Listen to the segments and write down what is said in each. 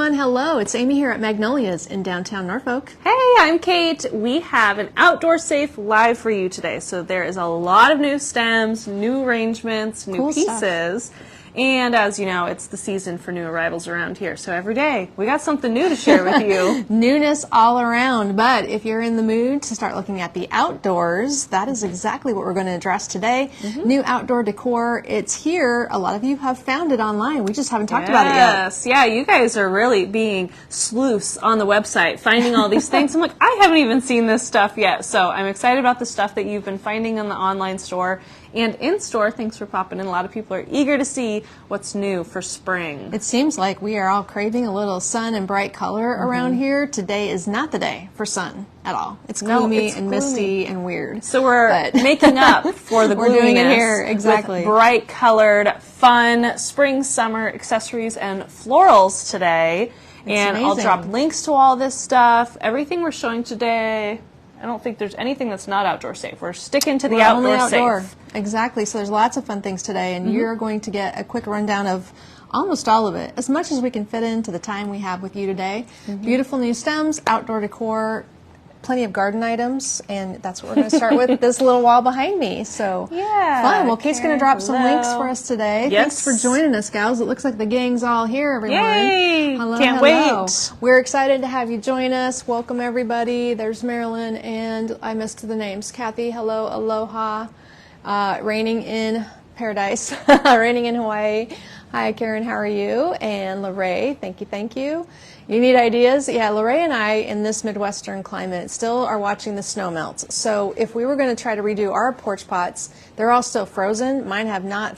everyone. Hello, it's Amy here at Magnolia's in downtown Norfolk. Hey, I'm Kate. We have an Outdoor Safe live for you today. So there is a lot of new stems, new arrangements, new Cool pieces. And as you know, it's the season for new arrivals around here. So every day we got something new to share with you. Newness all around, but if you're in the mood to start looking at the outdoors, that is exactly what we're going to address today. New outdoor decor. It's here. A lot of you have found it online. We just haven't talked about it yet. Yes, yeah, you guys are really being sleuths on the website, finding all these things. I'm like, I haven't even seen this stuff yet. So I'm excited about the stuff that you've been finding in the online store. And in-store, thanks for popping in. A lot of people are eager to see what's new for spring. It seems like we are all craving a little sun and bright color around here. Today is not the day for sun at all. It's gloomy and misty and weird. So we're making up for the gloominess. We're doing it here, exactly. With bright colored, fun spring, summer accessories and florals today. And amazing. I'll drop links to all this stuff. Everything we're showing today, I don't think there's anything that's not outdoor safe. We're sticking to the outdoor safe. Exactly. So there's lots of fun things today, and you're going to get a quick rundown of almost all of it, as much as we can fit into the time we have with you today. Beautiful new stems, outdoor decor, plenty of garden items, and that's what we're going to start with this little wall behind me. So fun. Well, Kate's going to drop some links for us today. Yes. Thanks for joining us, gals. It looks like the gang's all here, everyone. Yay! Hello, Can't hello. wait. We're excited to have you join us. Welcome, everybody. There's Marilyn, and I missed the names. Kathy, hello, aloha. Raining in paradise, raining in Hawaii. Hi, Karen, how are you? And Lorraine, thank you, thank you. You need ideas? Yeah, Lorraine and I, in this Midwestern climate, still are watching the snow melt. So if we were going to try to redo our porch pots, they're all still frozen. Mine have not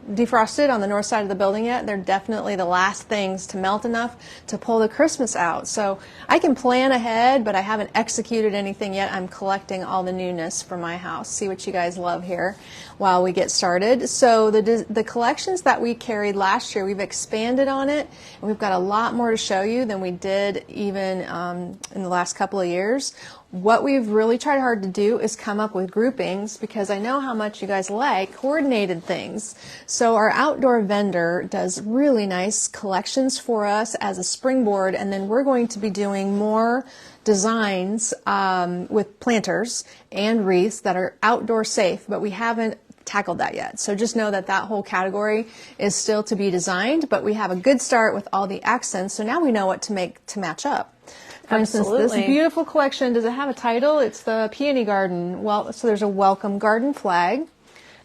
defrosted on the north side of the building yet. They're definitely the last things to melt enough to pull the Christmas out. So I can plan ahead, but I haven't executed anything yet. I'm collecting all the newness for my house. See what you guys love here while we get started. So the collections that we carried last year, we've expanded on it, and we've got a lot more to show you than we did even in the last couple of years. What we've really tried hard to do is come up with groupings, because I know how much you guys like coordinated things. So our outdoor vendor does really nice collections for us as a springboard, and then we're going to be doing more designs with planters and wreaths that are outdoor safe, but we haven't tackled that yet. So just know that that whole category is still to be designed, but we have a good start with all the accents, so now we know what to make to match up. For instance, this beautiful collection, does it have a title? It's the Peony Garden. Well, so there's a welcome garden flag.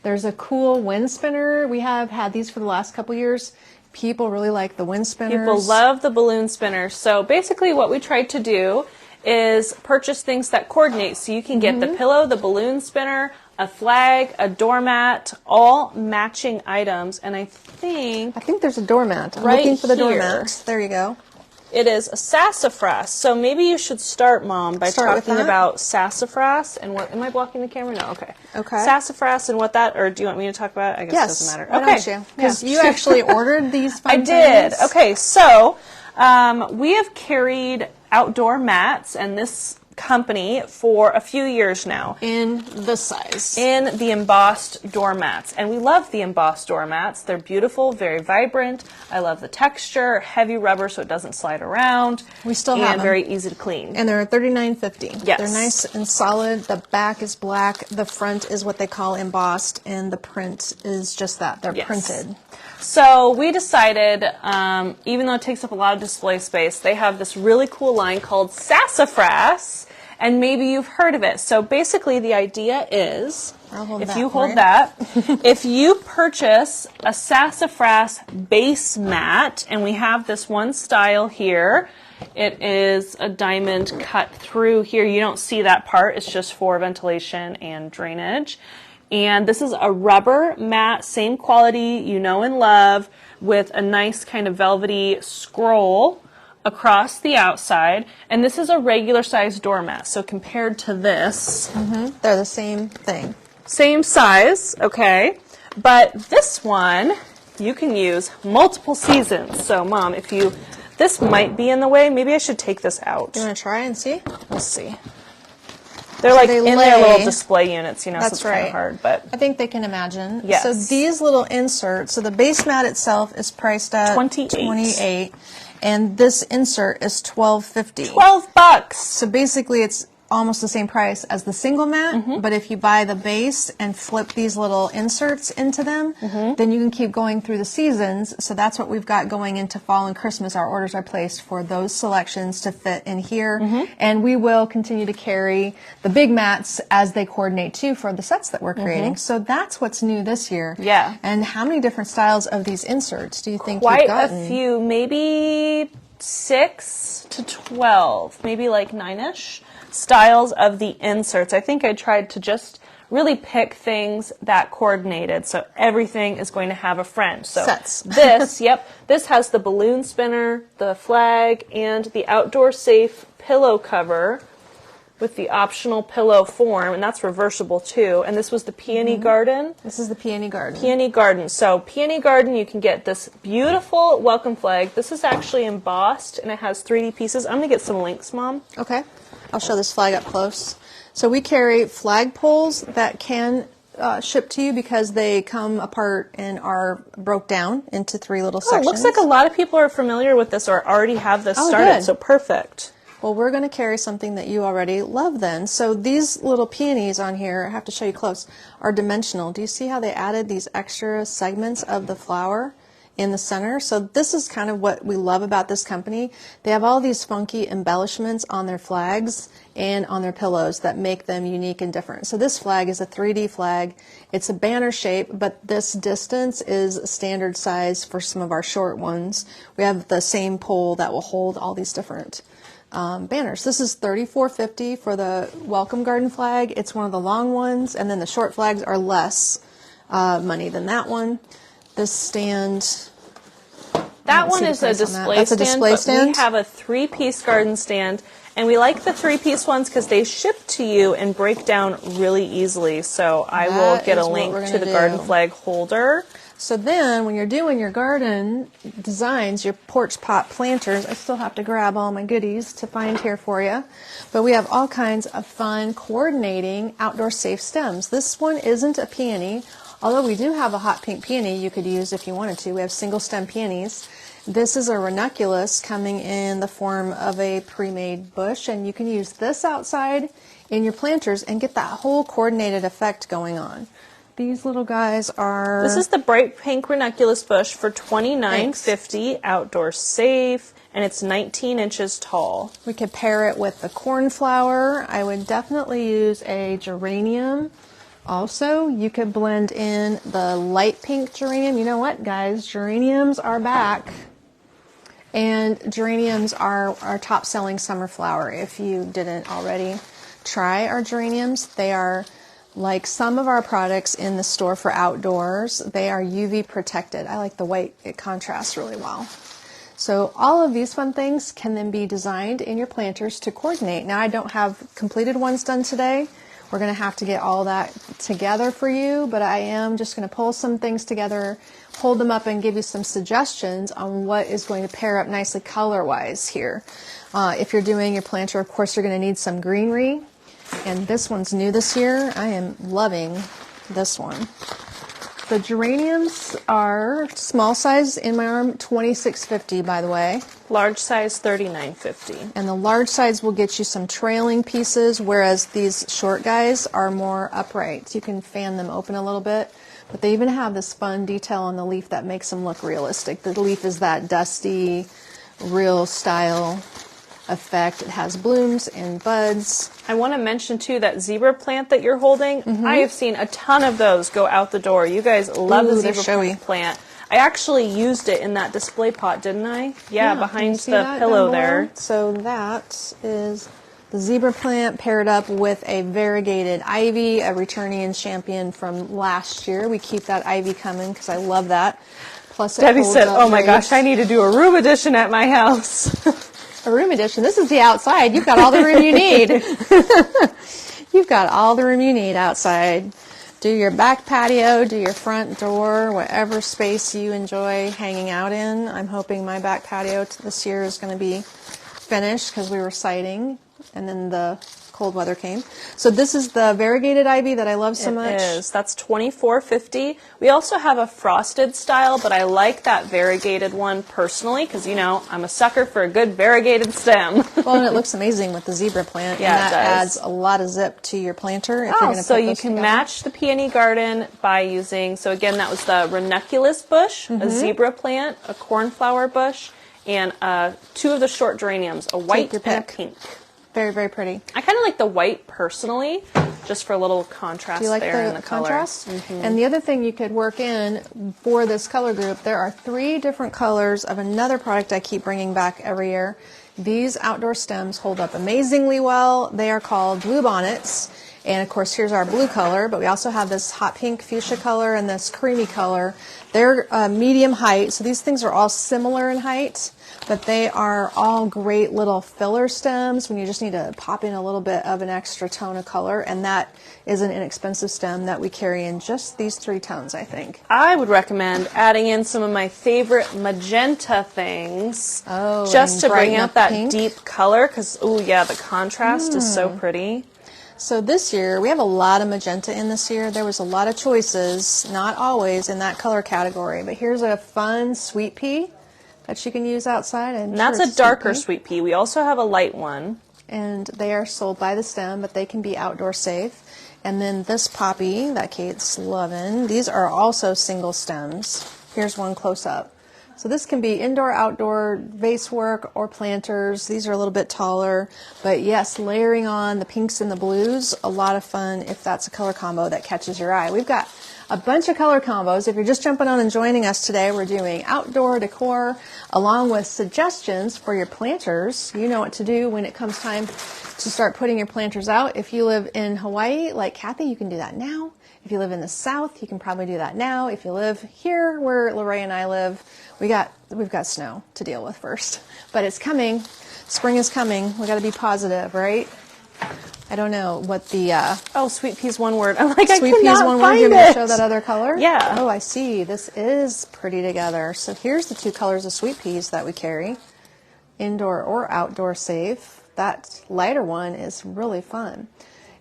There's a cool wind spinner. We have had these for the last couple years. People really like the wind spinners. People love the balloon spinners. So basically what we tried to do is purchase things that coordinate. So you can get the pillow, the balloon spinner, a flag, a doormat, all matching items. And I think there's a doormat. I'm right looking for the here. doormat. There you go. It is a sassafras. So maybe you should start, Mom, by talking about sassafras and what. Am I blocking the camera? No. Okay. Okay. Sassafras and what that, or do you want me to talk about it? I guess it doesn't matter. Okay. Because you actually ordered these fun I did. things. Okay. So we have carried outdoor mats and this company for a few years now. In this size. In the embossed doormats. And we love the embossed doormats. They're beautiful, very vibrant. I love the texture, heavy rubber so it doesn't slide around. We still have them. And very easy to clean. And they're $39.50. Yes. They're nice and solid. The back is black. The front is what they call embossed. And the print is just that. They're printed. So we decided, even though it takes up a lot of display space, they have this really cool line called Sassafras, and maybe you've heard of it. So basically the idea is, if you hold that, if you purchase a sassafras base mat, and we have this one style here, it is a diamond cut through here. You don't see that part. It's just for ventilation and drainage. And this is a rubber mat, same quality you know and love, with a nice kind of velvety scroll across the outside. And this is a regular size doormat. So compared to this, they're the same thing. Same size, okay. But this one, you can use multiple seasons. So Mom, this might be in the way. Maybe I should take this out. You want to try and see? We'll see. They're like in their little display units, you know, so it's kind of hard. But I think they can imagine. Yes. So these little inserts, so the base mat itself is priced at $28. And this insert is $12.50. $12. So basically it's almost the same price as the single mat, but if you buy the base and flip these little inserts into them, then you can keep going through the seasons. So that's what we've got going into fall and Christmas. Our orders are placed for those selections to fit in here, and we will continue to carry the big mats as they coordinate too for the sets that we're creating. So that's what's new this year. Yeah. And how many different styles of these inserts do you think Quite you've gotten? a few, maybe 6 to 12, maybe like 9-ish styles of the inserts. I think I tried to just really pick things that coordinated, so everything is going to have a friend. So sets. This, this has the balloon spinner, the flag, and the outdoor safe pillow cover with the optional pillow form, and that's reversible too. And this was the peony garden. This is the peony garden. Peony garden. So peony garden, you can get this beautiful welcome flag. This is actually embossed, and it has 3D pieces. I'm going to get some links, Mom. Okay. I'll show this flag up close. So we carry flag poles that can ship to you because they come apart and are broke down into 3 little sections. It looks like a lot of people are familiar with this or already have this started, good. so perfect. Well, we're going to carry something that you already love then. So these little peonies on here, I have to show you close, are dimensional. Do you see how they added these extra segments of the flower in the center? So this is kind of what we love about this company. They have all these funky embellishments on their flags and on their pillows that make them unique and different. So this flag is a 3D flag. It's a banner shape, but this distance is standard size for some of our short ones. We have the same pole that will hold all these different banners. This is $34.50 for the welcome garden flag. It's one of the long ones, and then the short flags are less money than that one. This stand, that one is a display stand. That's a display stand. We have a 3-piece garden stand, and we like the 3-piece ones because they ship to you and break down really easily. So I will get a link to the garden flag holder. So then when you're doing your garden designs, your porch pot planters, I still have to grab all my goodies to find here for you. But we have all kinds of fun coordinating outdoor safe stems. This one isn't a peony, although we do have a hot pink peony you could use if you wanted to. We have single stem peonies. This is a ranunculus coming in the form of a pre-made bush, and you can use this outside in your planters and get that whole coordinated effect going on. These little guys are... This is the bright pink ranunculus bush for $29.50, outdoor safe, and it's 19 inches tall. We could pair it with the cornflower. I would definitely use a geranium. Also, you could blend in the light pink geranium. You know what, guys? Geraniums are back. And geraniums are our top-selling summer flower. If you didn't already try our geraniums, they are... like some of our products in the store for outdoors, they are UV protected. I like the white, it contrasts really well. So all of these fun things can then be designed in your planters to coordinate. Now I don't have completed ones done today. We're going to have to get all that together for you, but I am just going to pull some things together, hold them up, and give you some suggestions on what is going to pair up nicely color-wise here. If you're doing your planter, of course, you're going to need some greenery. And this one's new this year. I am loving this one. The geraniums are small size in my arm, $26.50 by the way. Large size, $39.50. And the large size will get you some trailing pieces, whereas these short guys are more upright. So you can fan them open a little bit. But they even have this fun detail on the leaf that makes them look realistic. The leaf is that dusty, real style effect. It has blooms and buds. I want to mention too that zebra plant that you're holding. I have seen a ton of those go out the door. You guys love the zebra plant. I actually used it in that display pot, didn't I? Yeah, behind the pillow there. So that is the zebra plant paired up with a variegated ivy, a returning champion from last year. We keep that ivy coming because I love that. Plus, Debbie said, "Oh my gosh, I need to do a room edition at my house." A room edition. This is the outside. You've got all the room you need. You've got all the room you need outside. Do your back patio, do your front door, whatever space you enjoy hanging out in. I'm hoping my back patio this year is going to be finished because we were siding, and then the cold weather came. So this is the variegated ivy that I love so much. It is. That's $24.50. We also have a frosted style, but I like that variegated one personally because, you know, I'm a sucker for a good variegated stem. Well, and it looks amazing with the zebra plant. Yeah, and that it does. adds a lot of zip to your planter. If you're going to So put you those can together. match the peony garden by using, so again, that was the ranunculus bush, a zebra plant, a cornflower bush, and 2 of the short geraniums, a white your and a pick. pink. Very, very pretty. I kind of like the white personally, just for a little contrast Do you like there in the the color. contrast? And the other thing you could work in for this color group, there are 3 different colors of another product I keep bringing back every year. These outdoor stems hold up amazingly well. They are called blue bonnets. And of course, here's our blue color, but we also have this hot pink fuchsia color and this creamy color. They're medium height, so these things are all similar in height, but they are all great little filler stems when you just need to pop in a little bit of an extra tone of color, and that is an inexpensive stem that we carry in just these 3 tones, I think. I would recommend adding in some of my favorite magenta things, just to bring out that pink. deep color, because, oh yeah, the contrast is so pretty. So this year, we have a lot of magenta in this year. There was a lot of choices, not always in that color category, but here's a fun sweet pea that you can use outside. And that's a darker sweet pea. We also have a light one. And they are sold by the stem, but they can be outdoor safe. And then this poppy that Kate's loving, these are also single stems. Here's one close up. So this can be indoor, outdoor, vase work, or planters. These are a little bit taller, but yes, layering on the pinks and the blues, a lot of fun if that's a color combo that catches your eye. We've got a bunch of color combos. If you're just jumping on and joining us today, we're doing outdoor decor along with suggestions for your planters. You know what to do when it comes time to start putting your planters out. If you live in Hawaii, like Kathy, you can do that now. If you live in the South, you can probably do that now. If you live here where Lorraine and I live, we've got snow to deal with first. But it's coming. Spring is coming. We got to be positive, right? I don't know what the Sweet pea's one word. I'm like, sweet pea is one word. You want to show that other color? Yeah. Oh, I see. This is pretty together. So here's the 2 colors of sweet peas that we carry, indoor or outdoor safe. That lighter one is really fun.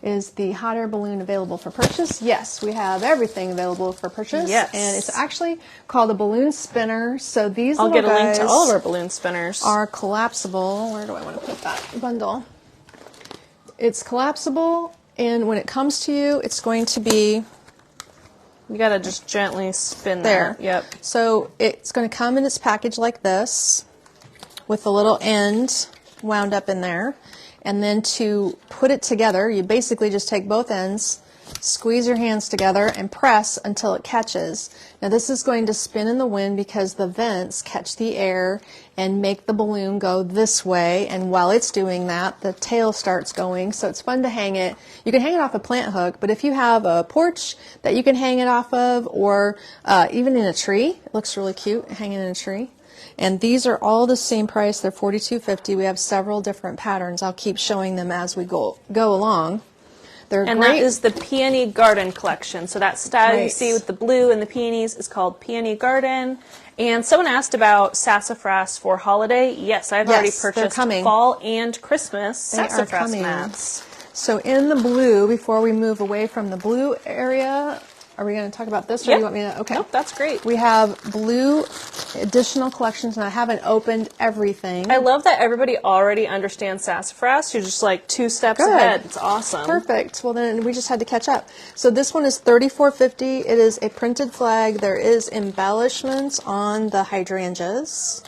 Is the hot air balloon available for purchase? Yes, we have everything available for purchase. Yes. And it's actually called a balloon spinner. So these I'll little get a link guys to all of our balloon spinners. are collapsible. Where do I want to put that bundle? It's collapsible, and when it comes to you, it's going to be You gotta just gently spin there. Yep. So it's going to come in its package like this, with a little end wound up in there. And then to put it together, you basically just take both ends, squeeze your hands together, and press until it catches. Now this is going to spin in the wind because the vents catch the air and make the balloon go this way. And while it's doing that, the tail starts going. So it's fun to hang it. You can hang it off a plant hook, but if you have a porch that you can hang it off of, or even in a tree, it looks really cute hanging in a tree. And these are all the same price. They're $42.50. We have several different patterns. I'll keep showing them as we go along. They're And great. that is the Peony Garden collection. So that style you Right. see with the blue and the peonies is called Peony Garden. And someone asked about sassafras for holiday. Yes, I've already Yes, they're purchased coming. fall and Christmas They are sassafras coming. mats. So in the blue, before we move away from the blue area, are we going to talk about this, or Yep. you want me to? Okay. Nope, that's great. We have blue additional collections, and I haven't opened everything. I love that everybody already understands sassafras. You're just like 2 steps Good. ahead. It's awesome. Perfect. Well, then we just had to catch up. So this one is $34.50. It is a printed flag. There is embellishments on the hydrangeas.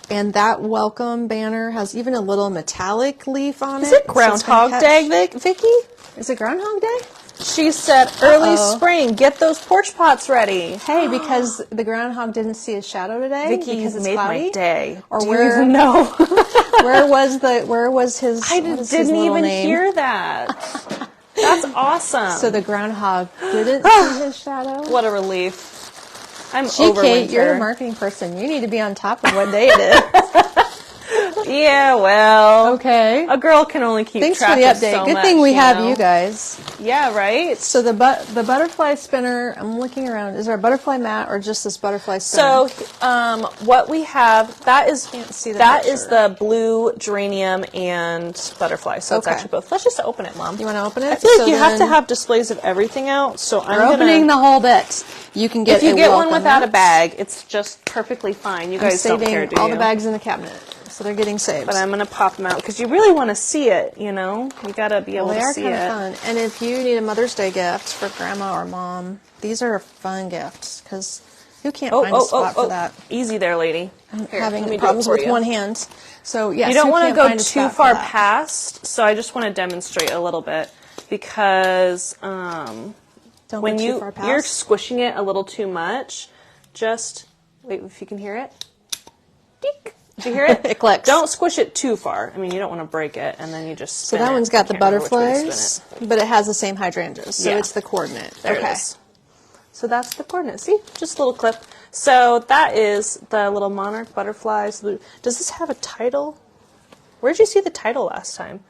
And that welcome banner has even a little metallic leaf on it. Is it Groundhog Day, Vicky? Is it Groundhog Day? She said early spring, get those porch pots ready. Hey, because the groundhog didn't see his shadow today. Vicky, because you it's made cloudy. my day. Or Do you where? even know? Where was his? I what is his didn't little even name? hear that. That's awesome. So the groundhog didn't see his shadow. What a relief. I'm Gee, over Kate, winter. you're the marketing person. You need to be on top of what day it is. Yeah, well. Okay. A girl can only keep Thanks track for the of update. so Good much, thing we have know? you guys. Yeah, right? So the butterfly spinner, I'm looking around. Is there a butterfly mat or just this butterfly spinner? So what we have, that is picture. the blue geranium and butterfly. So it's Okay. actually both. Let's just open it, Mom. You want to open it? I feel like you have to have displays of everything out. So I'm opening the whole bit. You can get if you get one welcome without a mat. bag, it's just perfectly fine. You guys don't saving care, do all you? the bags in the cabinet, so they're getting saved. But I'm going to pop them out because you really want to see it, you know? You got to be able They to are see kind it. of fun. And if you need a Mother's Day gift for grandma or mom, these are a fun gift because you can't find a spot for that. Easy there, lady. I'm Here, having let me do problems it for with you. one hand. So, yes, You don't want to can't go find a too spot for far that. past, so I just want to demonstrate a little bit because Don't when go too you're far past. squishing it a little too much, just wait if you can hear it. Deek. Did you hear it? It clicks. Don't squish it too far. I mean, you don't want to break it, and then you just So spin that it. one's got I the can't remember which way to butterflies, spin it. but it has the same hydrangeas, so Yeah. it's the coordinate. There okay. it is. So that's the coordinate. See, just a little clip. So that is the little monarch butterflies. Does this have a title? Where did you see the title last time?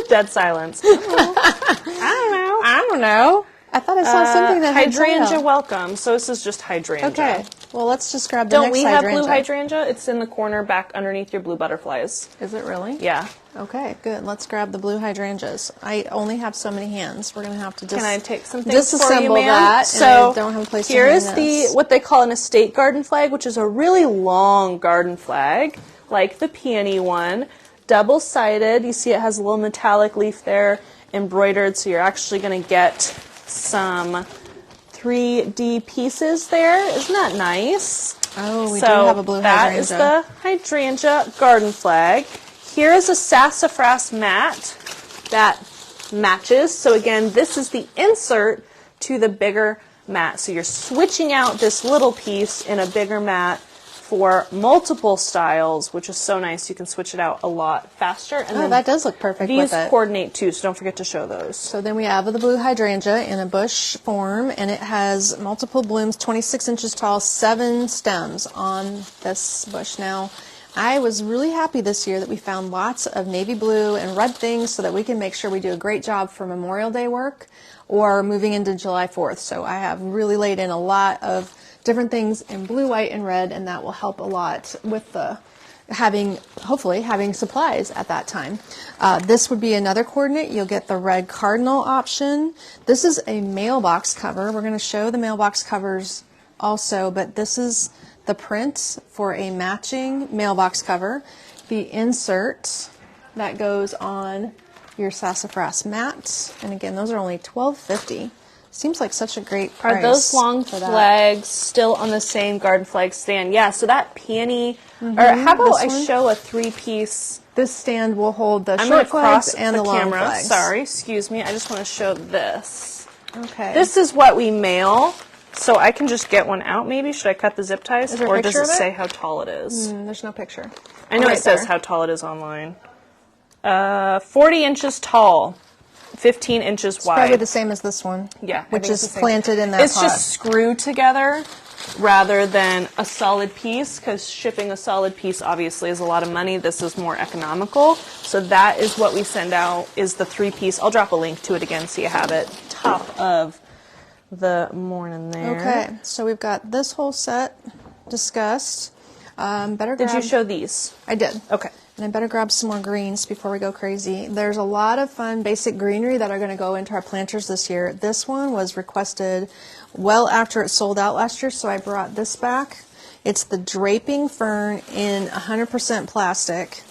Dead silence. I don't know. I thought I saw something that had hydrangea title. welcome. So this is just hydrangea. Okay. Well, let's just grab the Don't next we have hydrangea. blue hydrangea? It's in the corner back underneath your blue butterflies. Is it really? Yeah. Okay, good. Let's grab the blue hydrangeas. I only have so many hands. We're going to have to Can I take some things for you, disassemble ma'am? that. So and I don't have a place here to hang is this. what they call an estate garden flag, which is a really long garden flag, like the peony one, double-sided. You see it has a little metallic leaf there, embroidered, so you're actually going to get some 3D pieces there. Isn't that nice? Oh, we do have a blue that hydrangea. is the hydrangea garden flag. Here is a sassafras mat that matches. So again, this is the insert to the bigger mat. So you're switching out this little piece in a bigger mat for multiple styles, which is so nice. You can switch it out a lot faster. And Oh, that does look perfect these with it. coordinate too, so don't forget to show those. So then we have the blue hydrangea in a bush form, and it has multiple blooms, 26 inches tall, 7 stems on this bush. Now, I was really happy this year that we found lots of navy blue and red things so that we can make sure we do a great job for Memorial Day work or moving into July 4th. So I have really laid in a lot of different things in blue, white, and red, and that will help a lot with the hopefully having supplies at that time. This would be another coordinate. You'll get the red cardinal option. This is a mailbox cover. We're going to show the mailbox covers also, but this is the print for a matching mailbox cover. The insert that goes on your sassafras mat, and again, those are only $12.50. Seems like such a great price. Are those long for that. flags still on the same garden flag stand? Yeah, so that peony, or how about I show a 3-piece? This stand will hold the I'm short going to cross flags and the the long camera. flags. Sorry, excuse me. I just want to show this. Okay. This is what we mail, so I can just get one out maybe. Should I cut the zip ties? Is there a Or picture does it of it? say how tall it is? There's no picture. I know Right it says there. how tall it is online. 40 inches tall, 15 inches wide. Probably the same as this one. Yeah, I Which think it's is the same. planted in that It's pot. just screwed together rather than a solid piece, because shipping a solid piece obviously is a lot of money. This is more economical. So that is what we send out, is the 3-piece. I'll drop a link to it again so you have it. Top of the morning there. Okay, so we've got this whole set discussed. Better grab. Did you show these? I did. Okay. And I better grab some more greens before we go crazy. There's a lot of fun basic greenery that are going to go into our planters this year. This one was requested well after it sold out last year, so I brought this back. It's the draping fern in 100% plastic.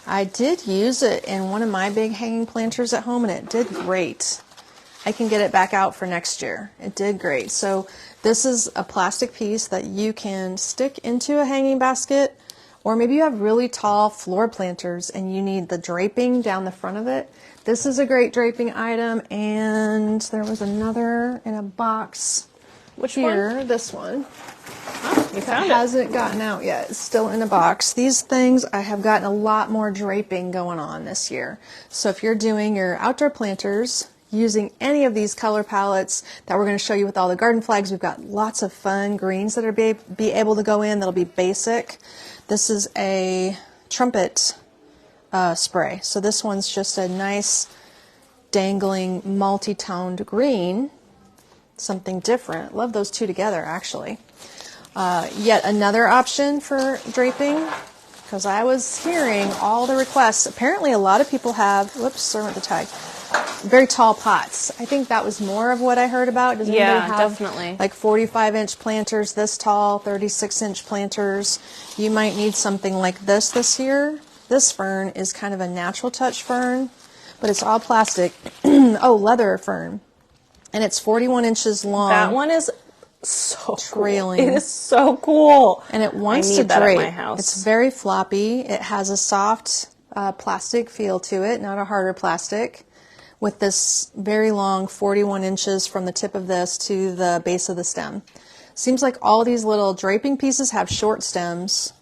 I did use it in one of my big hanging planters at home, and it did great. I can get it back out for next year. It did great. So this is a plastic piece that you can stick into a hanging basket, or maybe you have really tall floor planters and you need the draping down the front of it. This is a great draping item, and there was another in a box. Which here, one? this one. You It found it. hasn't gotten out yet. It's still in a box. These things, I have gotten a lot more draping going on this year. So if you're doing your outdoor planters, using any of these color palettes that we're going to show you with all the garden flags. We've got lots of fun greens that are be able to go in that'll be basic. This is a trumpet spray. So this one's just a nice dangling multi-toned green, something different. Love those two together, actually. Yet another option for draping, because I was hearing all the requests. Apparently a lot of people have, whoops, sorry about the tag, very tall pots. I think that was more of what I heard about. Does anybody have definitely. like 45-inch planters this tall, 36-inch planters? You might need something like this year. This fern is kind of a natural touch fern, but it's all plastic. Oh, leather fern. And it's 41 inches long. That one is so trailing. Cool. It is so cool. And it wants to that drape. At my house. It's very floppy. It has a soft plastic feel to it, not a harder plastic, with this very long 41 inches from the tip of this to the base of the stem. Seems like all these little draping pieces have short stems,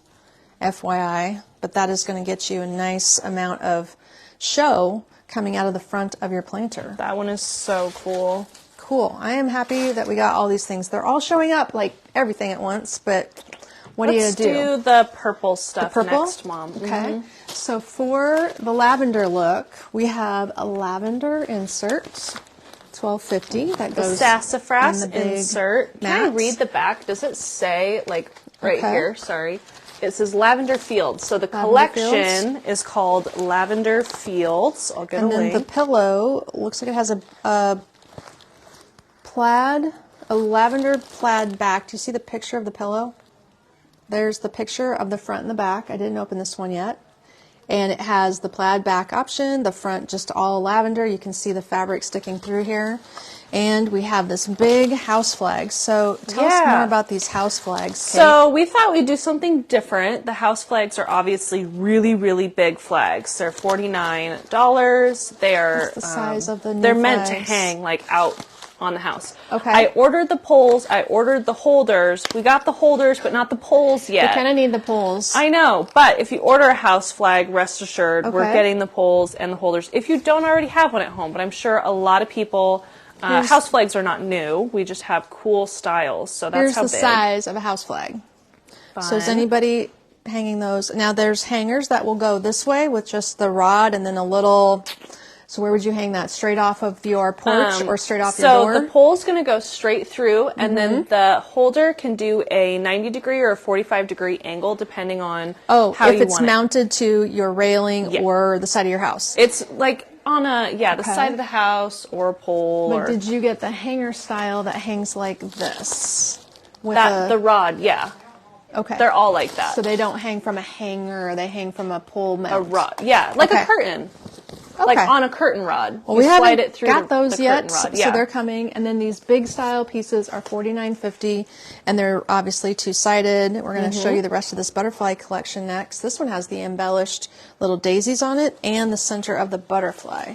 FYI, but that is going to get you a nice amount of show coming out of the front of your planter. That one is so cool. Cool. I am happy that we got all these things. They're all showing up like everything at once, but what are you going to do? Let's do the purple stuff the purple? next, Mom. Okay. So for the lavender look, we have a lavender insert, $12.50. That goes sassafras in the big insert. Can I mat. read the back? Does it say, like, right Okay. here? Sorry. It says Lavender Fields. So the Lavender collection is called Lavender Fields. I'll get And a then the link. pillow looks like it has a plaid, a lavender plaid back. Do you see the picture of the pillow? There's the picture of the front and the back. I didn't open this one yet. And it has the plaid back option, the front just all lavender. You can see the fabric sticking through here. And we have this big house flag. So tell us more about these house flags, Kate. So we thought we'd do something different. The house flags are obviously really, really big flags. They're $49. They are What's the size of the new they're meant to flags? hang like out on the house. Okay. I ordered the poles. I ordered the holders. We got the holders, but not the poles yet. You kind of need the poles. I know, but if you order a house flag, rest assured, we're Okay. getting the poles and the holders. If you don't already have one at home, but I'm sure a lot of people, house flags are not new. We just have cool styles, so that's Here's how the big. size of a house flag. So is Fun. anybody hanging those? Now there's hangers that will go this way with just the rod and then a little. So where would you hang that? Straight off of your porch or straight off your door? So the pole's going to go straight through, and then the holder can do a 90-degree or a 45-degree angle, depending on how if you it's want it. mounted to your railing or the side of your house. It's like on the side of the house or a pole. But or did you get the hanger style that hangs like this? With the rod, yeah. okay. They're all like that. So they don't hang from a hanger, they hang from a pole mount. A rod, yeah, like Okay. a curtain. Okay. Like on a curtain rod. Well, You we slide haven't it through got the those yet, curtain rod. so Yeah. they're coming. And then these big style pieces are $49.50, and they're obviously two-sided. We're going to show you the rest of this butterfly collection next. This one has the embellished little daisies on it, and the center of the butterfly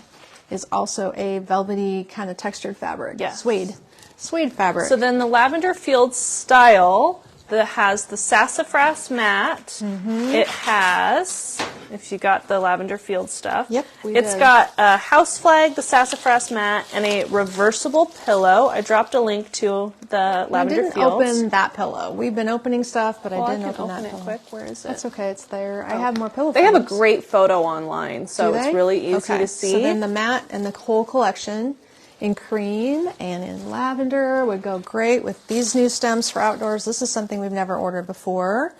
is also a velvety kind of textured fabric. Yeah. Suede fabric. So then the Lavender Fields style that has the sassafras mat. It has, if you got the Lavender Fields stuff, Yep, we it's did. got a house flag, the sassafras mat, and a reversible pillow. I dropped a link to the I Lavender didn't Fields. open that pillow. We've been opening stuff, but Well, I didn't can open that it pillow. quick. Where is it? That's okay. It's there. I have more pillow They have a frames. great photo online, so Do it's they? really easy Okay. to see. So then the mat and the whole collection in cream and in lavender would go great with these new stems for outdoors. This is something we've never ordered before.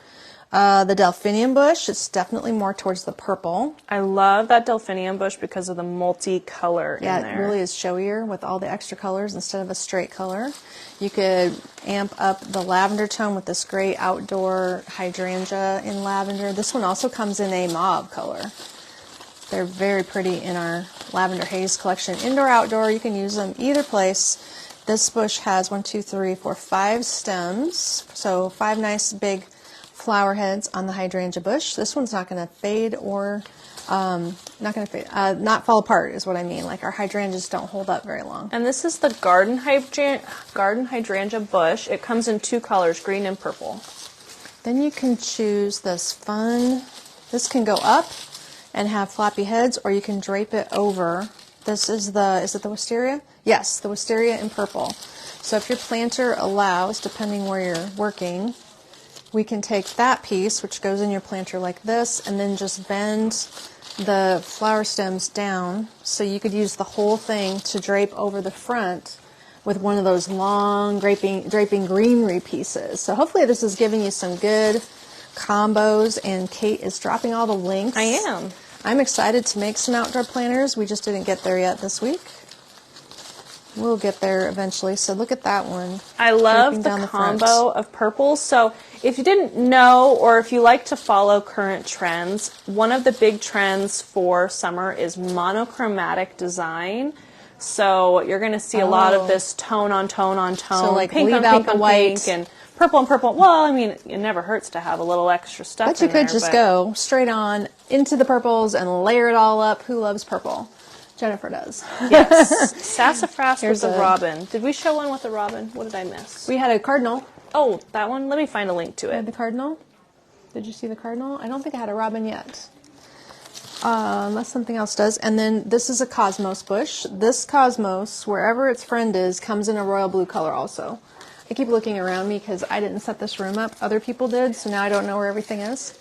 The delphinium bush, it's definitely more towards the purple. I love that delphinium bush because of the multicolor in Yeah, there. it really is showier with all the extra colors instead of a straight color. You could amp up the lavender tone with this great outdoor hydrangea in lavender. This one also comes in a mauve color. They're very pretty in our lavender haze collection. Indoor, outdoor, you can use them either place. This bush has 5 stems, so 5 nice big flower heads on the hydrangea bush. This one's not going to fade or not fall apart is what I mean. Like our hydrangeas don't hold up very long. And this is the garden hydrangea bush. It comes in 2 colors, green and purple. Then you can choose this fun, this can go up and have floppy heads, or you can drape it over This is it the wisteria? Yes, the wisteria in purple. So if your planter allows, depending where you're working, we can take that piece, which goes in your planter like this, and then just bend the flower stems down. So you could use the whole thing to drape over the front with one of those long draping greenery pieces. So hopefully this is giving you some good combos, and Kate is dropping all the links. I am. I'm excited to make some outdoor planters. We just didn't get there yet this week. We'll get there eventually. So look at that one. I love the combo of purples. So if you didn't know, or if you like to follow current trends, one of the big trends for summer is monochromatic design. So you're going to see a lot of this tone on tone on tone, so like pink leave on out pink the on white pink, and purple on purple. Well, I mean, it never hurts to have a little extra stuff But you in could there, just go straight on into the purples and layer it all up. Who loves purple? Jennifer does. Yes. Sassafras with the a- robin. Did we show one with the robin? What did I miss? We had a cardinal. Oh, that one? Let me find a link to I had it. the cardinal. Did you see the cardinal? I don't think I had a robin yet. Unless something else does. And then this is a cosmos bush. This cosmos, wherever its friend is, comes in a royal blue color also. I keep looking around me because I didn't set this room up. Other people did, so now I don't know where everything is.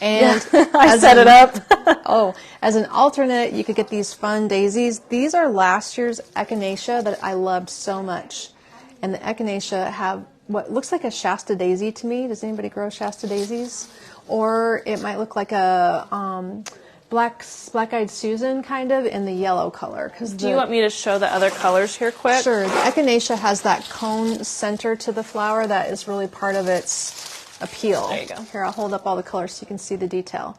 And I set it up. As an alternate, you could get these fun daisies. These are last year's echinacea that I loved so much. And the echinacea have what looks like a Shasta daisy to me. Does anybody grow Shasta daisies? Or it might look like a black-eyed Susan kind of in the yellow color. Do you want me to show the other colors here quick? Sure. The echinacea has that cone center to the flower that is really part of its appeal. There you go. Here, I'll hold up all the colors so you can see the detail.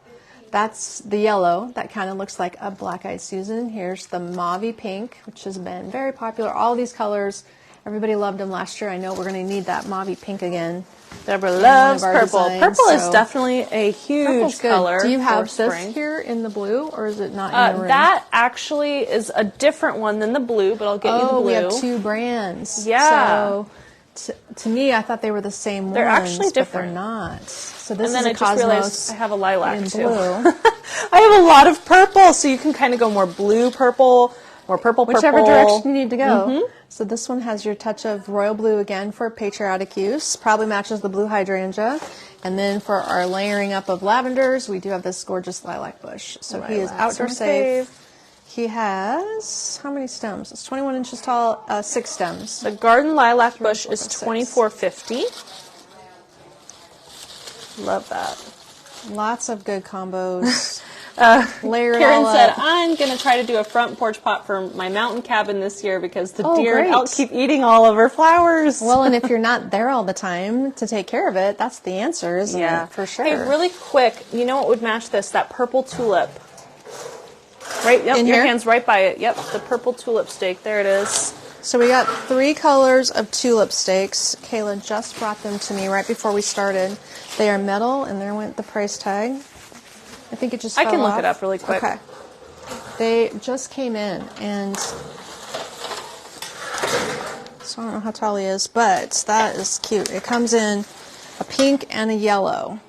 That's the yellow. That kind of looks like a black-eyed Susan. Here's the mauve pink, which has been very popular. All these colors, everybody loved them last year. I know we're going to need that mauve pink again. Deborah loves our purple. designs, Purple is so- definitely a huge Purple's good. color. Do you have for this spring. here in the blue, or is it not in the room? That actually is a different one than the blue, but I'll get you the blue. We have two brands. Yeah. So to me, I thought they were the same ones. They're actually but different. they're not. So this And then is a I just Cosmos realized I have a lilac in too. blue. I have a lot of purple, so you can kind of go more blue purple, more purple Whichever purple. direction you need to go. So this one has your touch of royal blue again for patriotic use. Probably matches the blue hydrangea. And then for our layering up of lavenders, we do have this gorgeous lilac bush. So he is Lilacs outdoor are my safe. He has, how many stems? It's 21 inches tall, 6 stems. The garden lilac bush 4, is 6. $24.50. Love that. Lots of good combos. Layer it Karen all said, up. I'm going to try to do a front porch pot for my mountain cabin this year because the Oh, deer and great. elk keep eating all of our flowers. Well, and if you're not there all the time to take care of it, that's the answer, isn't it? For sure. Hey, really quick, you know what would match this? That purple tulip. Right, yep, In your here? hand's right by it. Yep, the purple tulip stake. There it is. So we got 3 colors of tulip stakes. Kayla just brought them to me right before we started. They are metal, and there went the price tag. I think it just I fell can look off. it up really quick. Okay. They just came in, and so I don't know how tall he is, but that is cute. It comes in a pink and a yellow.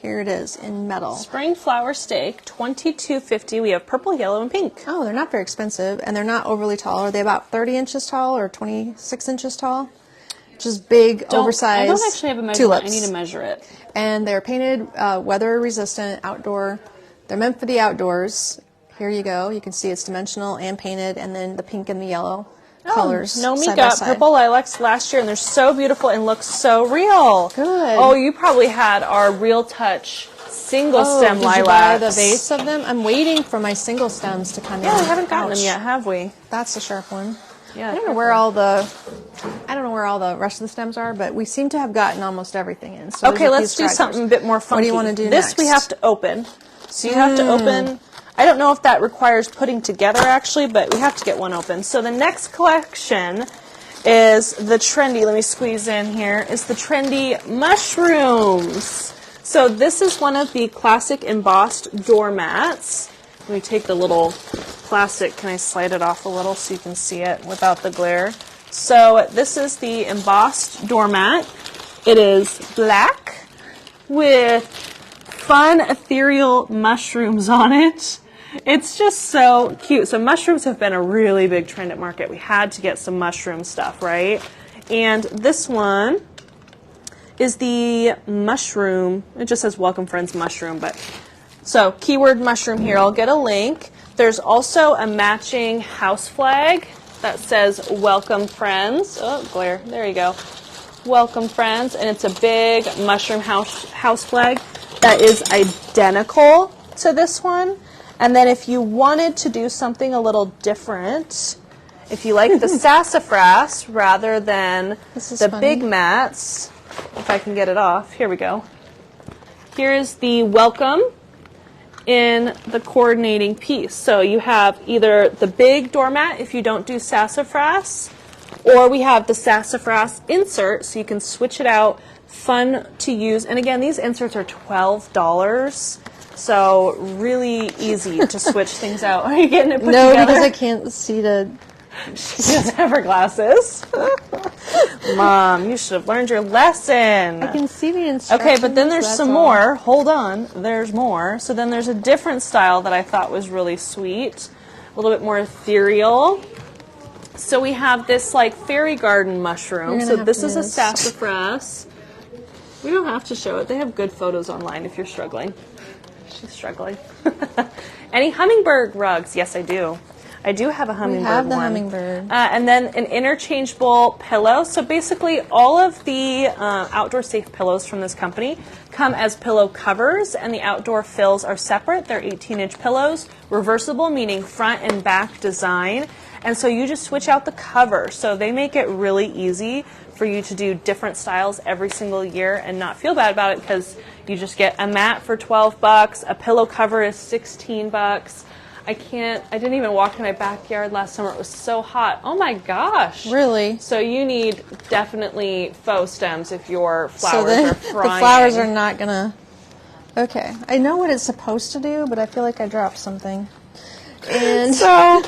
Here it is in metal. Spring flower stake, $22.50. We have purple, yellow, and pink. Oh, they're not very expensive, and they're not overly tall. Are they about 30 inches tall or 26 inches tall? Just big, oversized I don't actually have a measurement. tulips. I need to measure it. And they're painted weather resistant, outdoor. They're meant for the outdoors. Here you go. You can see it's dimensional and painted, and then the pink and the yellow colors. No, me side by got side. purple lilacs last year, and they're so beautiful and look so real. Good. Oh, you probably had our Real Touch single stem did lilacs. you buy the vase of them? I'm waiting for my single stems to come in. Yeah, we haven't gotten Ouch. them yet, have we? That's a sharp one. Yeah. I don't know where all the rest of the stems are, but we seem to have gotten almost everything in. So Okay, let's do something a bit more funky. What do you want to do This next? we have to open. So you have to open. I don't know if that requires putting together actually, but we have to get one open. So the next collection is the trendy, let me squeeze in here, is the trendy mushrooms. So this is one of the classic embossed doormats. Let me take the little plastic, can I slide it off a little so you can see it without the glare? So this is the embossed doormat. It is black with fun ethereal mushrooms on it. It's just so cute. So mushrooms have been a really big trend at market. We had to get some mushroom stuff, right? And this one is the mushroom. It just says welcome friends mushroom, but so keyword mushroom here. I'll get a link. There's also a matching house flag that says welcome friends. Oh, glare. There you go. Welcome friends. And it's a big mushroom house flag that is identical to this one. And then if you wanted to do something a little different, if you like the sassafras rather than the big mats, if I can get it off, here we go. Here's the welcome in the coordinating piece. So you have either the big doormat if you don't do sassafras, or we have the sassafras insert so you can switch it out, fun to use. And again, these inserts are $12. So really easy to switch things out. Are you getting it put together? No, because I can't see the... She doesn't have her glasses. Mom, you should have learned your lesson. I can see the instructions. Okay, but then there's some more. Hold on. There's more. So then there's a different style that I thought was really sweet. A little bit more ethereal. So we have this like fairy garden mushroom. So this is a sassafras. We don't have to show it. They have good photos online if you're struggling. She's struggling. Any hummingbird rugs? Yes, I do. I do have a hummingbird one. We have the hummingbird. And then an interchangeable pillow. So basically all of the outdoor safe pillows from this company come as pillow covers, and the outdoor fills are separate. They're 18-inch pillows, reversible, meaning front and back design. And so you just switch out the cover. So they make it really easy for you to do different styles every single year and not feel bad about it, because you just get a mat for $12, a pillow cover is $16. I didn't even walk in my backyard last summer. It was so hot. Oh my gosh. Really? So you need definitely faux stems if your flowers are frying. The flowers are not going to... Okay. I know what it's supposed to do, but I feel like I dropped something. And so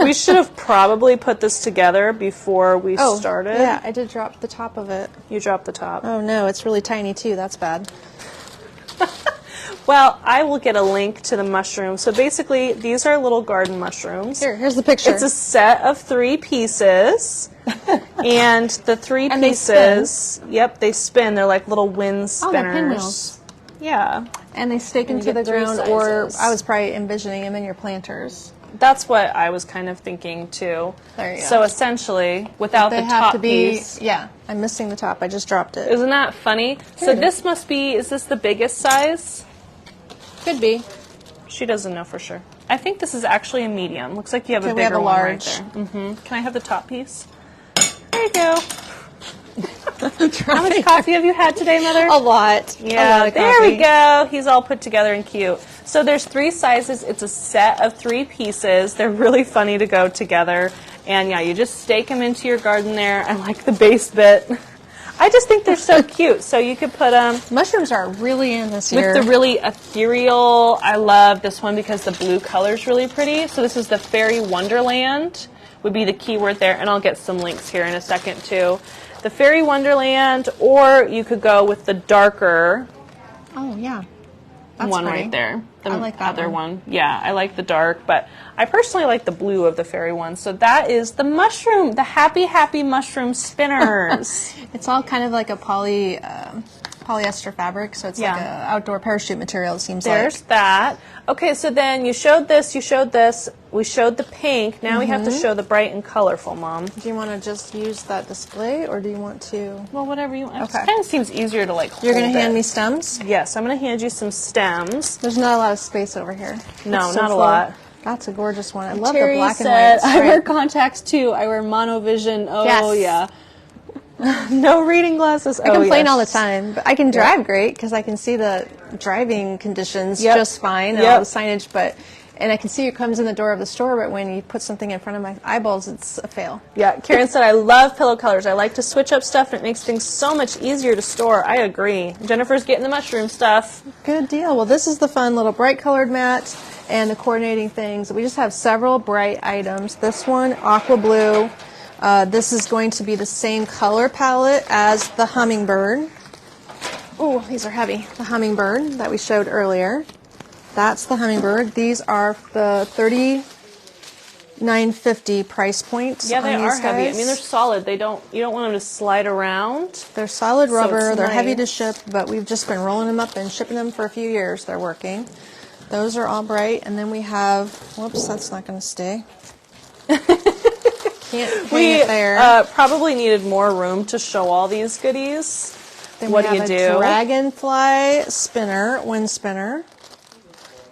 we should have probably put this together before we started. Yeah, I did drop the top of it. You dropped the top. Oh no, it's really tiny too. That's bad. Well, I will get a link to the mushrooms. So basically, these are little garden mushrooms. Here's the picture. It's a set of 3 pieces. And the 3 pieces, they spin. They're like little wind spinners. Oh, they're pinwheels. Yeah. And they stake into the ground, or I was probably envisioning them in your planters. That's what I was kind of thinking too. There you go. So essentially, without the top piece. Yeah, I'm missing the top. I just dropped it. Isn't that funny? So this must be, is this the biggest size? Could be. She doesn't know for sure. I think this is actually a medium. Looks like you have a bigger we have a one large. right there. Can I have the top piece? There you go. How much coffee have you had today, Mother? A lot. Yeah, a lot of there coffee. we go. He's all put together and cute. So there's 3 sizes. It's a set of 3 pieces. They're really funny to go together. And yeah, you just stake them into your garden there. I like the base bit. I just think they're so cute. So you could put mushrooms are really in this year. With the really ethereal. I love this one because the blue color is really pretty. So this is the Fairy Wonderland would be the keyword there. And I'll get some links here in a second too. The Fairy Wonderland, or you could go with the darker one pretty. right there. The I like that other one. Yeah, I like the dark, but I personally like the blue of the fairy one. So that is the mushroom, the happy, happy mushroom spinners. It's all kind of like a polyester fabric, so it's like an outdoor parachute material, it seems There's that. Okay, so then you showed this, you showed this, we showed the pink. Now we have to show the bright and colorful, Mom. Do you want to just use that display, or do you want to? Well, whatever you want. Okay. It kind of seems easier to like hold You're going to hand it. me stems? Yes, I'm going to hand you some stems. There's not a lot of space over here. No, It's so not a full. lot. That's a gorgeous one. I love Terry the black said, and white. I wear contacts too. I wear monovision. Oh, Yes. yeah. No reading glasses. I complain all the time, but I can drive great because I can see the driving conditions just fine and all the signage, and I can see it comes in the door of the store, but when you put something in front of my eyeballs, it's a fail. Yeah, Karen said, I love pillow colors. I like to switch up stuff, and it makes things so much easier to store. I agree. Jennifer's getting the mushroom stuff. Good deal. Well, this is the fun little bright colored mat and the coordinating things. We just have several bright items. This one, aqua blue. This is going to be the same color palette as the hummingbird. Oh, these are heavy. The hummingbird that we showed earlier. That's the hummingbird. These are the $39.50 price point. Yeah, they on are these heavy. I guys. mean, they're solid. You don't want them to slide around. They're solid rubber. it's They're heavy to nice. ship, but we've just been rolling them up and shipping them for a few years. They're working. Those are all bright. And then we have, whoops, that's not going to stay. Can't hang it there. Probably needed more room to show all these goodies. Then What we do you have do? a dragonfly spinner, wind spinner.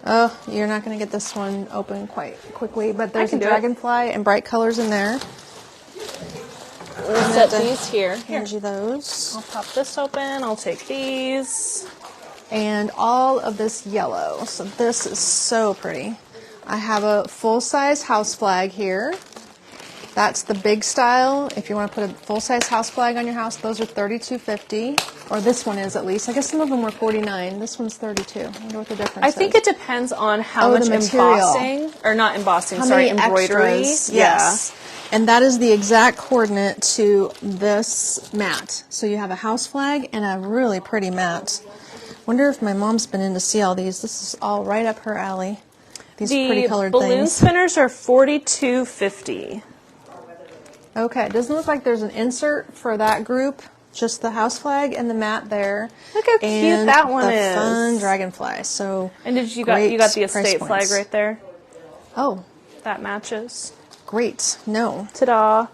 Oh, you're not going to get this one open quite quickly, but there's a can do it. dragonfly and bright colors in there. We'll set these here. Hand you those. I'll pop this open. I'll take these. And all of this yellow. So this is so pretty. I have a full-size house flag here. That's the big style. If you want to put a full-size house flag on your house, those are $32.50. Or this one is, at least. I guess some of them were $49. This one's $32. I wonder what the difference I is. think it depends on how much the material. embossing, or not embossing, How sorry, many embroidery. extras. Yes. And that is the exact coordinate to this mat. So you have a house flag and a really pretty mat. Wonder if my mom's been in to see all these. This is all right up her alley. These pretty colored The balloon things. spinners are $42.50. Okay, it doesn't look like there's an insert for that group. Just the house flag and the mat there. Look how cute and that one the is. fun dragonfly. So And you great got the price estate flag points. right there? Oh, That matches. great. No, Ta-da.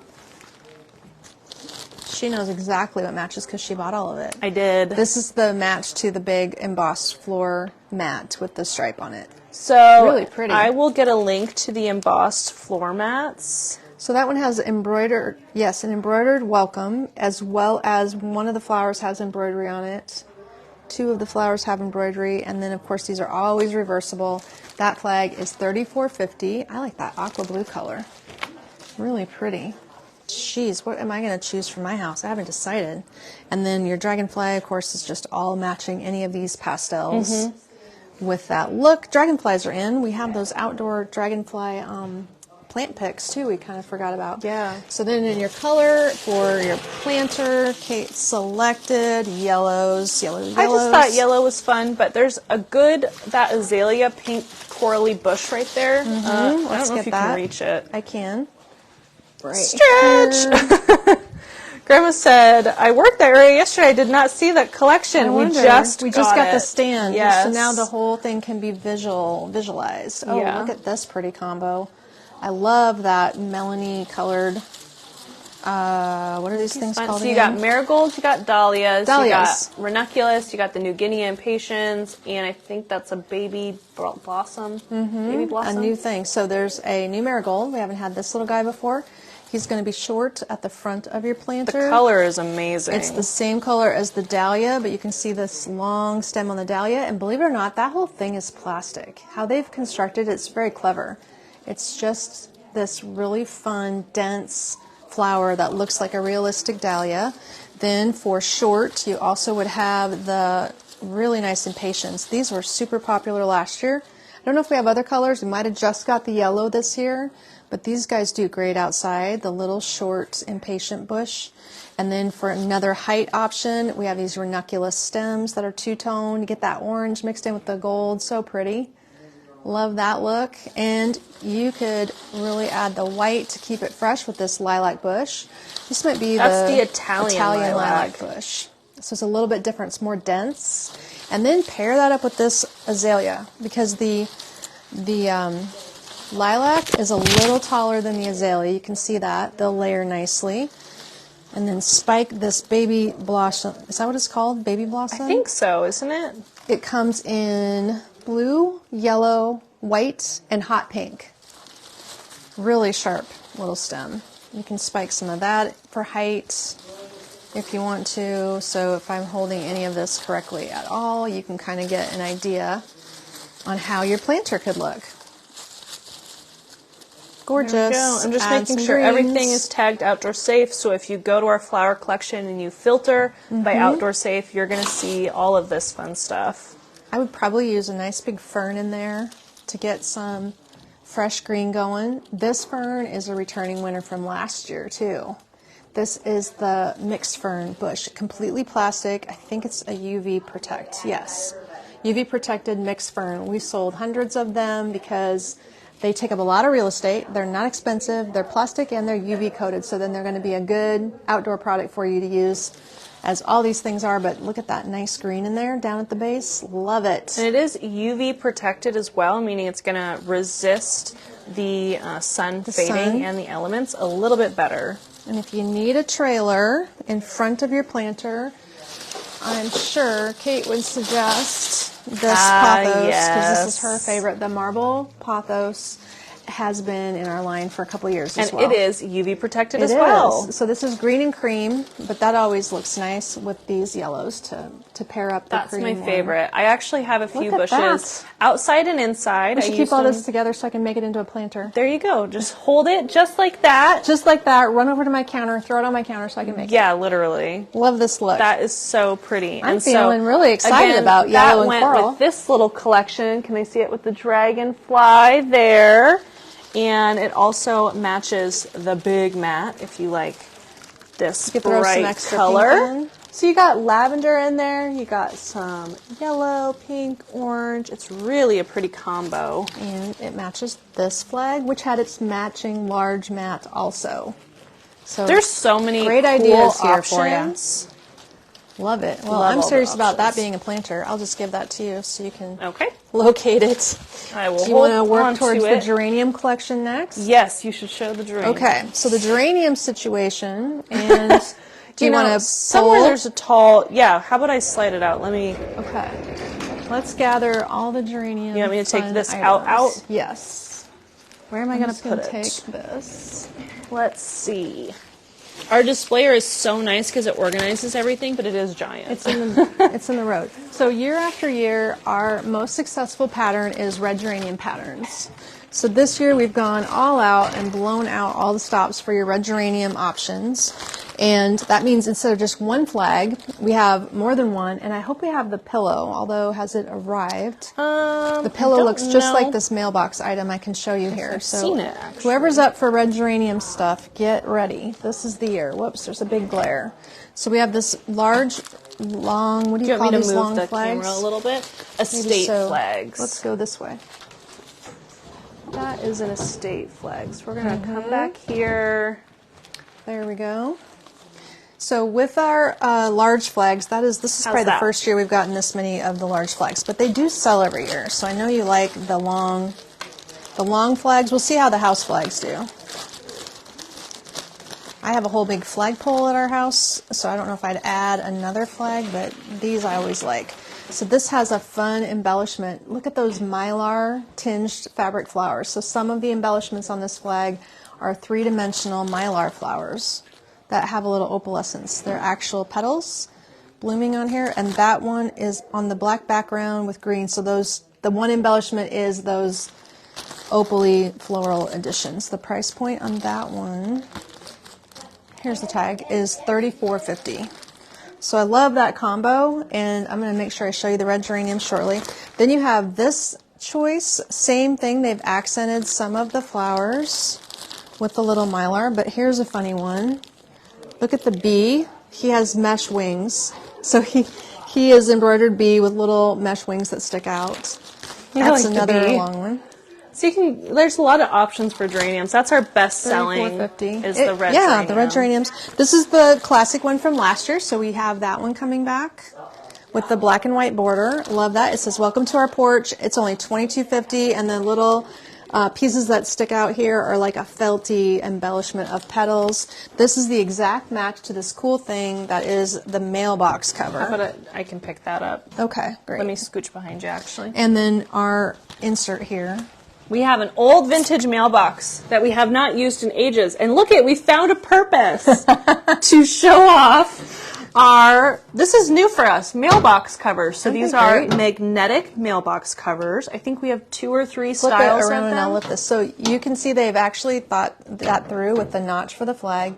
she knows exactly what matches because she bought all of it. I did. This is the match to the big embossed floor mat with the stripe on it. So Really pretty. I will get a link to the embossed floor mats. So that one has embroidered, yes, an embroidered welcome, as well as one of the flowers has embroidery on it. Two of the flowers have embroidery, and then of course these are always reversible. That flag is $34.50. I like that aqua blue color. Really pretty. Jeez, what am I going to choose for my house? I haven't decided. And then your dragonfly, of course, is just all matching any of these pastels with that look. Dragonflies are in. We have those outdoor dragonfly plant picks too. We kind of forgot about. Yeah. So then in your color for your planter, Kate selected yellows. I just thought yellow was fun, but there's that azalea pink corally bush right there. I don't Let's know if get you that. can reach it. I can. Right. Stretch! Grandma said, I worked that area yesterday. I did not see that collection. We just got the it. stand. Yes. So now the whole thing can be visualized. Oh, Yeah. look at this pretty combo. I love that melony colored. What are these things called So you again? got marigolds, you got dahlias, you Dahlias. got ranunculus, you got the New Guinea impatiens, and I think that's a baby blossom. Baby A blossom. new thing. So there's a new marigold. We haven't had this little guy before. He's going to be short at the front of your planter. The color is amazing. It's the same color as the dahlia, but you can see this long stem on the dahlia. And believe it or not, that whole thing is plastic. How they've constructed it's very clever. It's just this really fun, dense flower that looks like a realistic dahlia. Then for short, you also would have the really nice impatiens. These were super popular last year. I don't know if we have other colors. We might have just got the yellow this year, but these guys do great outside, the little short impatient bush. And then for another height option, we have these ranunculus stems that are two-tone. You get that orange mixed in with the gold, so pretty. Love that look. And you could really add the white to keep it fresh with this lilac bush. This might be That's the the Italian lilac. bush. So it's a little bit different. It's more dense. And then pair that up with this azalea because the lilac is a little taller than the azalea. You can see that. They'll layer nicely. And then spike this baby blossom. Is that what it's called? Baby blossom? I think so, isn't it? It comes in blue, yellow, white, and hot pink. Really sharp little stem. You can spike some of that for height if you want to. So if I'm holding any of this correctly at all, you can kind of get an idea on how your planter could look. Gorgeous. There we go. I'm just Add making some sure greens. everything is tagged outdoor safe. So if you go to our flower collection and you filter by outdoor safe, you're going to see all of this fun stuff. I would probably use a nice big fern in there to get some fresh green going. This fern is a returning winner from last year too. This is the mixed fern bush, completely plastic. I think it's a UV protect. Yes. UV protected mixed fern. We sold hundreds of them because they take up a lot of real estate. They're not expensive. They're plastic and they're UV coated. So then they're going to be a good outdoor product for you to use, as all these things are. But look at that nice green in there down at the base. Love it. And it is UV protected as well, meaning it's going to resist the sun fading and the elements a little bit better. And if you need a trailer in front of your planter, I'm sure Kate would suggest this pothos, because this is her favorite. The marble pothos has been in our line for a couple of years as well. And it is UV protected as well. So this is green and cream, but that always looks nice with these yellows to pair up the cream. That's my favorite. I actually have a few bushes outside and inside. We should keep all this together so I can make it into a planter. There you go. Just hold it just like that. Just like that. Run over to my counter, throw it on my counter so I can make it. Yeah, literally. Love this look. That is so pretty. I'm feeling really excited about yellow and coral. That went with this little collection. Can they see it with the dragonfly there? And it also matches the big mat if you like this bright color. So you got lavender in there, you got some yellow, pink, orange. It's really a pretty combo. And it matches this flag, which had its matching large mat also. So there's so many great cool ideas here options. for you. Love it. Well, I'm serious about that being a planter. I'll just give that to you so you can locate it. I will. Do you want to work towards the geranium collection next? Yes, you should show the geranium. Okay, so the geranium situation, and do you want to somewhere there's a tall, how about I slide it out? Let me. Okay. Let's gather all the geranium. You want me to take this out? Yes. Where am I going to put it? Take this. Let's see. Our displayer is so nice because it organizes everything, but it is giant. It's in the road. So year after year, our most successful pattern is red geranium patterns. So this year we've gone all out and blown out all the stops for your red geranium options. And that means instead of just one flag, we have more than one. And I hope we have the pillow, although has it arrived? The pillow looks just like this mailbox item I can show you here. I've seen it, actually. Whoever's up for red geranium stuff, get ready. This is the year. Whoops, there's a big glare. So we have this large, long, what do you call these long flags? Do you want me to move the camera a little bit? Estate flags. Let's go this way. That is an estate flag. So we're going to come back here. There we go. So with our large flags, this is probably the first year we've gotten this many of the large flags, but they do sell every year. So I know you like the long flags. We'll see how the house flags do. I have a whole big flagpole at our house, so I don't know if I'd add another flag, but these I always like. So this has a fun embellishment. Look at those mylar tinged fabric flowers. So some of the embellishments on this flag are three-dimensional mylar flowers that have a little opalescence. They're actual petals blooming on here, and that one is on the black background with green. So the one embellishment is those opaly floral additions. The price point on that one, here's the tag, is $34.50. So I love that combo, and I'm going to make sure I show you the red geranium shortly. Then you have this choice, same thing. They've accented some of the flowers with the little mylar, but here's a funny one. Look at the bee. He has mesh wings. So he is embroidered bee with little mesh wings that stick out. That's another long one. So there's a lot of options for geraniums. That's our best selling is the red geranium. Yeah, the red geraniums. This is the classic one from last year, so we have that one coming back with the black and white border. Love that. It says, "Welcome to our porch." It's only $22.50, and the little pieces that stick out here are like a felty embellishment of petals. This is the exact match to this cool thing that is the mailbox cover. But I can pick that up. Okay, great. Let me scooch behind you, actually. And then our insert here. We have an old vintage mailbox that we have not used in ages. And look we found a purpose to show off this is new for us, mailbox covers. So these are magnetic mailbox covers. I think we have 2 or 3 styles of them. And I'll lift this. So you can see they've actually thought that through with the notch for the flag.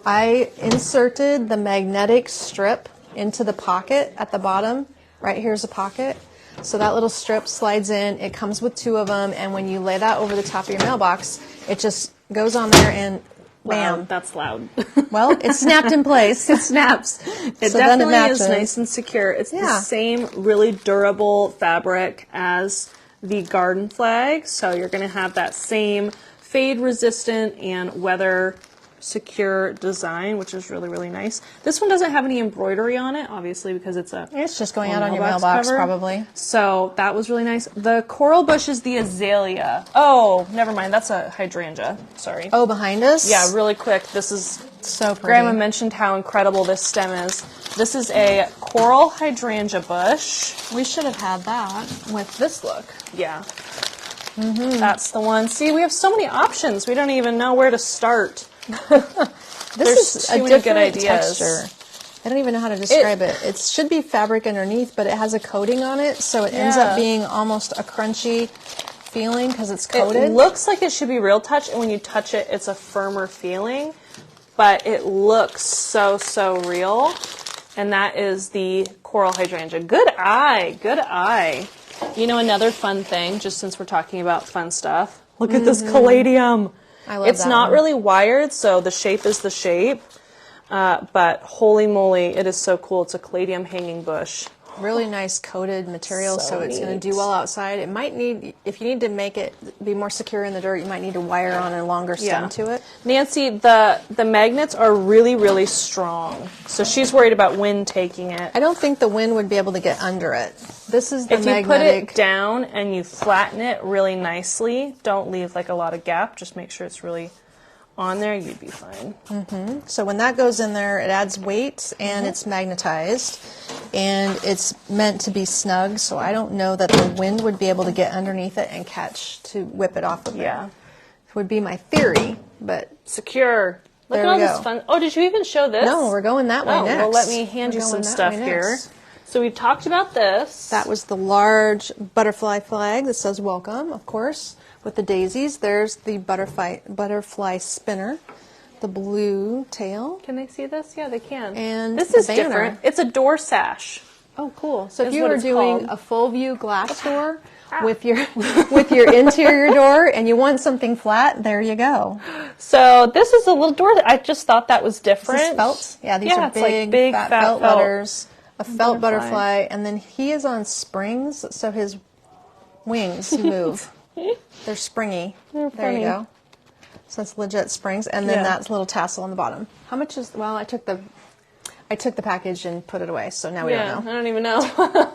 I inserted the magnetic strip into the pocket at the bottom. Right here's a pocket. So that little strip slides in, it comes with 2 of them, and when you lay that over the top of your mailbox, it just goes on there and Bam. Wow, that's loud. Well, it snapped in place. It snaps. It So then it definitely is matches. nice and secure. It's the Yeah. same really durable fabric as the garden flag. So you're going to have that same fade resistant and weather secure design, which is really, really nice. This one doesn't have any embroidery on it, obviously, because it's just going out on your mailbox, cover. probably. So that was really nice. The coral bush is the azalea. Oh, never mind. That's a hydrangea. Sorry. Oh, behind us? Yeah, really quick. This is So pretty. Grandma mentioned how incredible this stem is. This is a coral hydrangea bush. We should have had that with this look. Yeah. That's the one. See, we have so many options. We don't even know where to start. This is too a many different good ideas. texture. I don't even know how to describe it. It should be fabric underneath, but it has a coating on it, so it ends up being almost a crunchy feeling because it's coated. It looks like it should be real touch, and when you touch it, it's a firmer feeling, but it looks so, so real. And that is the coral hydrangea. Good eye, good eye. You know, another fun thing, just since we're talking about fun stuff, look at this caladium. I love It's that not one. really wired, so the shape is the shape, but holy moly, it is so cool. It's a caladium hanging bush. Really nice coated material, so it's going to neat. do well outside. It might need, if you need to make it be more secure in the dirt, you might need to wire on a longer stem to it. Nancy, the magnets are really, really strong, so she's worried about wind taking it. I don't think the wind would be able to get under it. This is the If you put magnetic. it down and you flatten it really nicely, don't leave like a lot of gap, just make sure it's really on there, you'd be fine. So when that goes in there, it adds weight and it's magnetized and it's meant to be snug, so I don't know that the wind would be able to get underneath it and catch to whip it off of there. Yeah. It would be my theory, but Secure. Look There at all we this go. fun. Oh, did you even show this? no, we're going that way Oh, next. well, let me hand We're you some going that stuff way here. next. So we've talked about this. That was the large butterfly flag that says welcome, of course, with the daisies. There's the butterfly spinner, the blue tail. Can they see this? Yeah, they can. And this the is banner. different. It's a door sash. Oh, cool. So if Is you what were it's doing called. a full view glass door with your interior door and you want something flat, there you go. So this is a little door that I just thought that was different. This is felt. Yeah, these are it's like big fat felt felt. letters. A felt Butterfly. butterfly, and then he is on springs, so his wings move. They're springy. There funny. you go. So it's legit springs, and then Yeah. that little tassel on the bottom. How much is? Well, I took the package and put it away, so now we Yeah, don't know. I don't even know.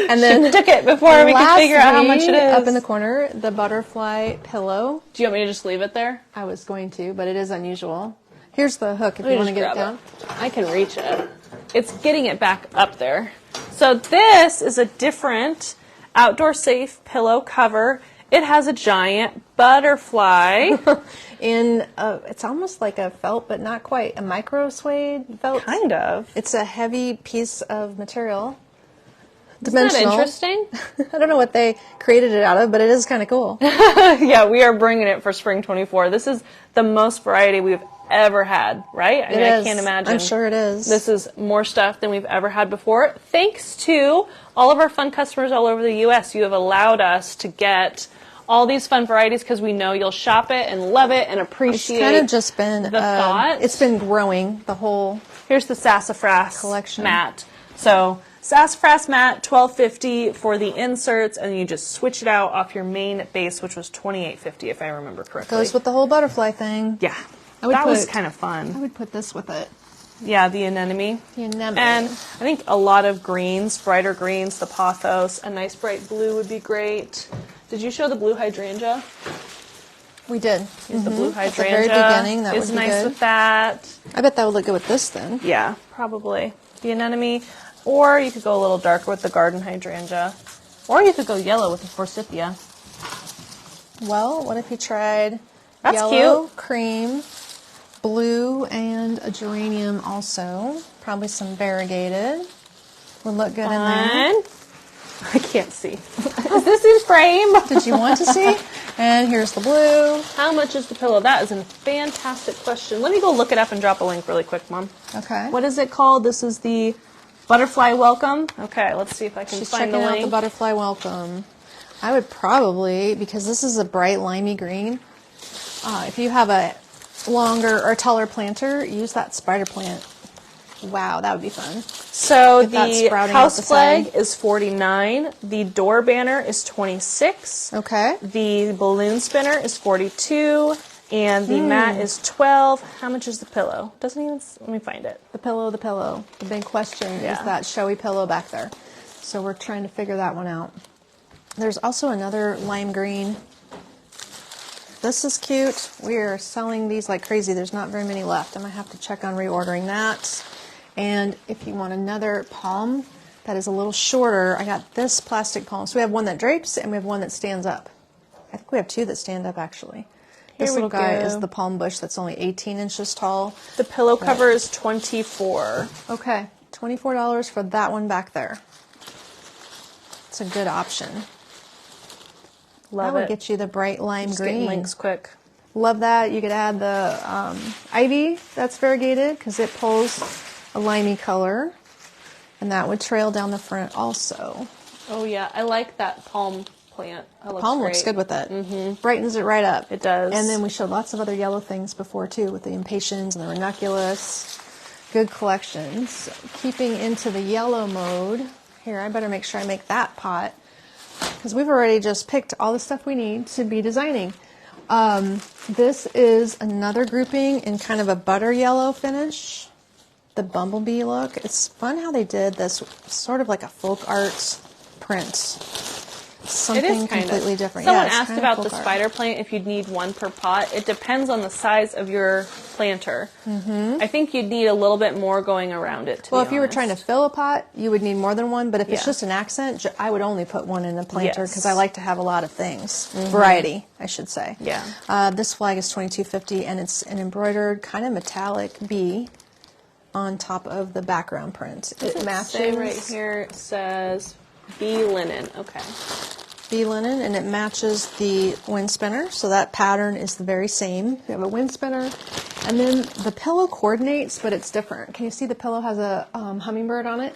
And then Took it before we could figure out how much it is. Up in the corner, the butterfly pillow. Do you want me to just leave it there? I was going to, but it is unusual. Here's the hook if Let me you want to just get it grab down. I can reach it. It's getting it back up there. So this is a different outdoor safe pillow cover. It has a giant butterfly. It's almost like a felt, but not quite. A micro suede felt. Kind of. It's a heavy piece of material. Isn't that Dimensional. interesting? I don't know what they created it out of, but it is kind of cool. Yeah, we are bringing it for spring 24. This is the most variety we've ever had, right? I mean, I can't imagine. I'm sure it is. This is more stuff than we've ever had before. Thanks to all of our fun customers all over the U.S., you have allowed us to get all these fun varieties because we know you'll shop it and love it and appreciate It's kind of just been the thought. It's been growing the whole. Here's the sassafras Collection. mat. So sassafras mat, $12.50 for the inserts, and you just switch it out off your main base, which was $28.50 if I remember correctly. Goes with the whole butterfly thing. Yeah, I would that was put- kind of I fun. would put this with it. Yeah, the anemone. The anemone. And I think a lot of greens, brighter greens, the pothos, a nice bright blue would be great. Did you show the blue hydrangea? We did. The blue At the hydrangea very beginning, that is would be nice good. with that. I bet that would look good with this then. Yeah, probably. The anemone. Or you could go a little darker with the garden hydrangea. Or you could go yellow with the forsythia. Well, what if you tried That's yellow, cute. cream, blue, and a geranium also? Probably some variegated. Would look good in there. Fun. I can't see. Is this in frame? Did you want to see? And here's the blue. How much is the pillow? That is a fantastic question. Let me go look it up and drop a link really quick, Mom. Okay. What is it called? This is the butterfly welcome. Okay, let's see if I can She's find checking the out link. the butterfly welcome. I would probably, because this is a bright limey green, if you have a longer or taller planter, use that spider plant. Wow, that would be fun. So Get that the sprouting house out the side. flag is $49. The door banner is $26. Okay. The balloon spinner is $42. And the mat is $12. How much is the pillow? Doesn't even, let me find it. The pillow. The big question is that showy pillow back there. So we're trying to figure that one out. There's also another lime green. This is cute. We are selling these like crazy. There's not very many left. I might have to check on reordering that. And if you want another palm that is a little shorter, I got this plastic palm. So we have one that drapes and we have one that stands up. I think we have two that stand up actually. This little guy is the palm bush that's only 18 inches tall. The pillow cover is $24. Okay, $24 for that one back there. It's a good option. Love that it. would get you the bright lime Just green. getting links quick. Love that. You could add the ivy that's variegated because it pulls a limey color, and that would trail down the front also. Oh yeah, I like that palm plant. That Palm looks good with it. Brightens it right up. It does. And then we showed lots of other yellow things before too, with the impatiens and the ranunculus. Good collections. Keeping into the yellow mode. Here, I better make sure I make that pot because we've already just picked all the stuff we need to be designing. This is another grouping in kind of a butter yellow finish. The bumblebee look. It's fun how they did this sort of like a folk art print. Something completely different. Someone asked about the spider plant, if you'd need one per pot. It depends on the size of your planter. I think you'd need a little bit more going around it, Well, if you were trying to fill a pot, you would need more than one, but if it's just an accent, I would only put one in a planter because I like to have a lot of things. Variety, I should say. Yeah. This flag is $22.50, and it's an embroidered kind of metallic bee on top of the background print. It matches. Right here it says bee linen. Okay. Bee linen, and it matches the wind spinner, so that pattern is the very same. We have a wind spinner, and then the pillow coordinates, but it's different. Can you see the pillow has a hummingbird on it?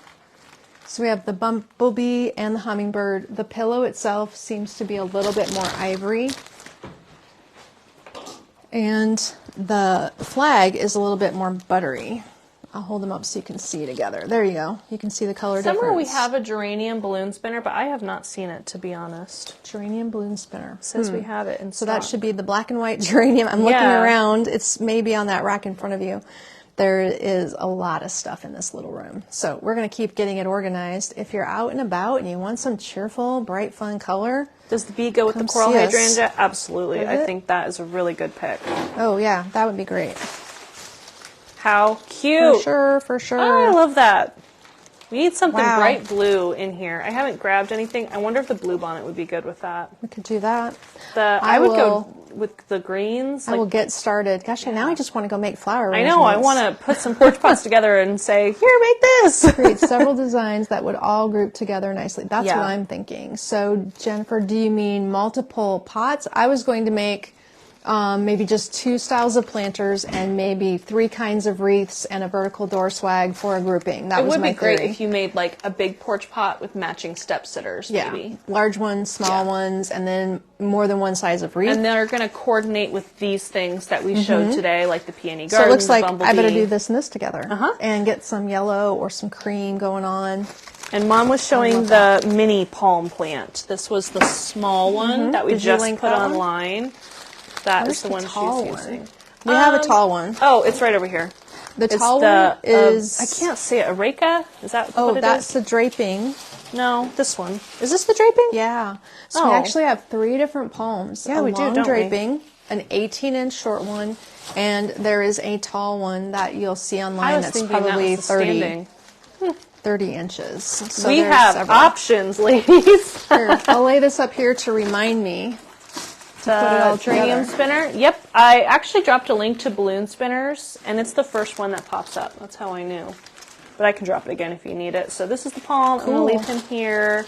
So we have the bumblebee and the hummingbird. The pillow itself seems to be a little bit more ivory, and the flag is a little bit more buttery. I'll hold them up so you can see together. There you go. You can see the color difference. Somewhere we have a geranium balloon spinner, but I have not seen it, to be honest. Geranium balloon spinner. It says we have it in So stock. that should be the black and white geranium. I'm looking around. It's maybe on that rack in front of you. There is a lot of stuff in this little room. So we're going to keep getting it organized. If you're out and about and you want some cheerful, bright, fun color. Does the bee go with the coral hydrangea? Absolutely. I think that is a really good pick. Oh, yeah. That would be great. How cute. For sure. Oh, I love that. We need something bright blue in here. I haven't grabbed anything. I wonder if the blue bonnet would be good with that. We could do that. I would go with the greens. I will get started. Gosh, now I just want to go make flower arrangements. I know. I want to put some porch pots together and say, here, make this. Create several designs that would all group together nicely. That's what I'm thinking. So, Jennifer, do you mean multiple pots? I was going to make maybe just 2 styles of planters and maybe 3 kinds of wreaths and a vertical door swag for a grouping. That was my theory. It would be great if you made like a big porch pot with matching step sitters, maybe. Large ones, small ones, and then more than one size of wreath. And they're going to coordinate with these things that we showed today, like the peony garden, so it looks like bumblebee. I better do this and this together and get some yellow or some cream going on. And Mom was showing the mini palm plant. This was the small one that we just put online. That is the one she's using. We have a tall one. Oh, it's right over here. The tall one is... I can't see it. Areca? Is that what it is? Oh, that's the draping. No, this one. Is this the draping? Yeah. So we actually have 3 different palms. Yeah, we do, long don't draping, an 18-inch short one, and there is a tall one that you'll see online that's probably 30 inches. So we have options, ladies. Here, I'll lay this up here to remind me. The geranium spinner. Yep, I actually dropped a link to balloon spinners, and it's the first one that pops up. That's how I knew. But I can drop it again if you need it. So this is the palm. I'm going to leave him here.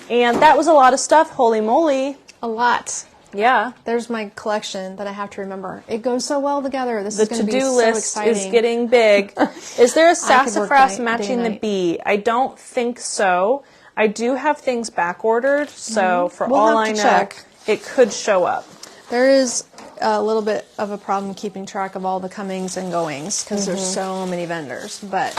And that was a lot of stuff. Holy moly. A lot. Yeah. There's my collection that I have to remember. It goes so well together. This is going to be so to-do exciting. list is getting big. Is there a sassafras matching the bee? I don't think so. I do have things back ordered, so for all I know, it could show up. There is a little bit of a problem keeping track of all the comings and goings because there's so many vendors. But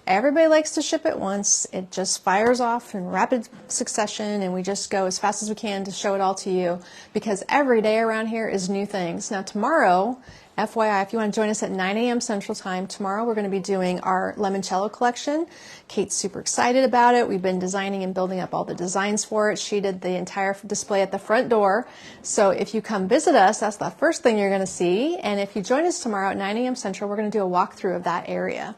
everybody likes to ship at once. It just fires off in rapid succession, and we just go as fast as we can to show it all to you because every day around here is new things. Now tomorrow, FYI, if you want to join us at 9 a.m. Central Time, tomorrow we're going to be doing our limoncello collection. Kate's super excited about it. We've been designing and building up all the designs for it. She did the entire display at the front door. So if you come visit us, that's the first thing you're going to see. And if you join us tomorrow at 9 a.m. Central, we're going to do a walkthrough of that area.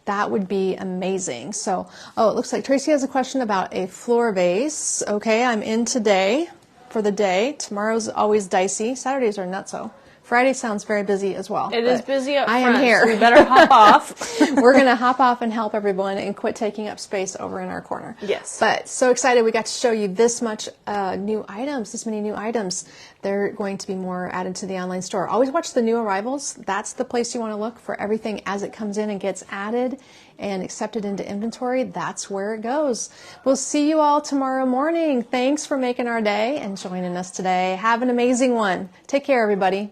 That would be amazing. So, oh, it looks like Tracy has a question about a floor vase. Okay, I'm in today for the day. Tomorrow's always dicey. Saturdays are nutso. Friday sounds very busy as well. It is busy up front. I am here. So we better hop off. We're going to hop off and help everyone and quit taking up space over in our corner. Yes. But so excited we got to show you this much new items, this many new items. They're going to be more added to the online store. Always watch the new arrivals. That's the place you want to look for everything as it comes in and gets added and accepted into inventory. That's where it goes. We'll see you all tomorrow morning. Thanks for making our day and joining us today. Have an amazing one. Take care, everybody.